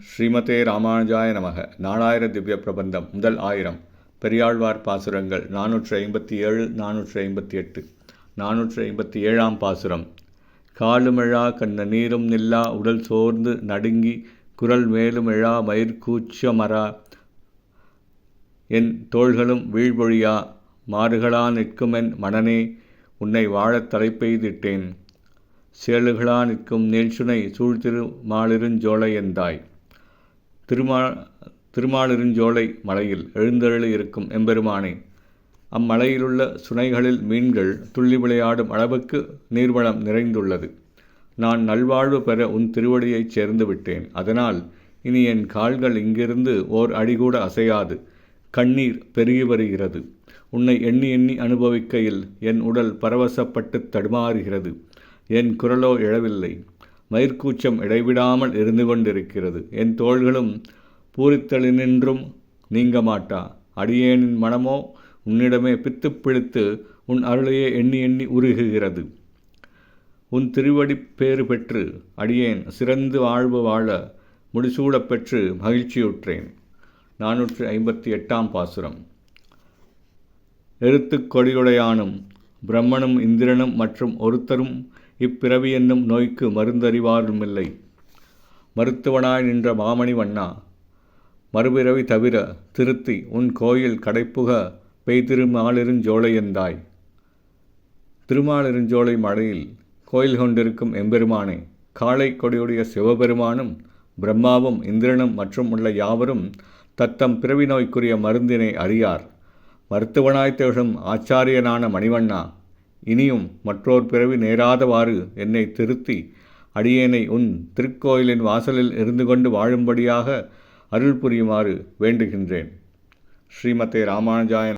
ஸ்ரீமதே ராமானுஜாய நமக. நாலாயிர திவ்ய பிரபந்தம் முதல் 1000 பெரியாழ்வார் பாசுரங்கள் 457 458. 457ஆம் பாசுரம். காலுமெழா கண்ண நீரும் நில்லா உடல் சோர்ந்து நடுங்கி குரல் மேலுமெழா மயிர்கூச்சமரா என் தோள்களும் வீழ்பொழியா மாறுகளா நிற்குமென் மனனே உன்னை வாழத் தலைப்பெய்திட்டேன் சேழுகளா நிற்கும் நீள்சுனை சூழ்திருமாலிருஞ்சோலை எந்தாய். திருமாலிருஞ்சோலை மலையில் எழுந்தருளி இருக்கும் எம்பெருமானே, அம்மலையிலுள்ள சுனைகளில் மீன்கள் துள்ளி விளையாடும் அளவுக்கு நீர்வளம் நிறைந்துள்ளது. நான் நல்வாழ்வு பெற உன் திருவடியைச் சேர்ந்து விட்டேன். அதனால் இனி என் கால்கள் இங்கிருந்து ஓர் அடிகூட அசையாது. கண்ணீர் பெருகி வருகிறது. உன்னை எண்ணி எண்ணி அனுபவிக்கையில் என் உடல் பரவசப்பட்டு தடுமாறுகிறது. என் குரலோ எழவில்லை. மயிர்கூச்சம் இடைவிடாமல் இருந்து கொண்டிருக்கிறது. என் தோள்களும் பூரித்தலினின்றும் நீங்க மாட்டா. அடியேனின் மனமோ உன்னிடமே பித்து பிடித்து உன் அருளையே எண்ணி எண்ணி உருகுகிறது. உன் திருவடி பேறு பெற்று அடியேன் சிறந்து வாழ்வு வாழ முடிசூடப் பெற்று மகிழ்ச்சியுற்றேன். 458ஆம் பாசுரம். எருத்துக் கொடியுடையானும் பிரம்மனும் இந்திரனும் மற்றும் ஒருத்தரும் இப்பிறவி என்னும் நோய்க்கு மருந்தறிவாருமில்லை. மருத்துவனாய் நின்ற மாமணி வண்ணா, மறுபிறவி தவிர திருத்தி உன் கோயில் கடைப்புக பெய்திருமாலிருஞ்சோலையந்தாய். திருமாலிருஞ்சோலை மலையில் கோயில் கொண்டிருக்கும் எம்பெருமானே, காளை கொடியுடைய சிவபெருமானும் பிரம்மாவும் இந்திரனும் மற்றும் உள்ள யாவரும் தத்தம் பிறவி நோய்க்குரிய மருந்தினை அறியார். மருத்துவனாய் திகழும் ஆச்சாரியனான மணிவண்ணா, இனியும் மற்றோர் பிறவி நேராதவாறு என்னை திருத்தி அடியேனை உன் திருக்கோயிலின் வாசலில் இருந்து கொண்டு வாழும்படியாக அருள் புரியுமாறு வேண்டுகின்றேன். ஸ்ரீமதே ராமானுஜாய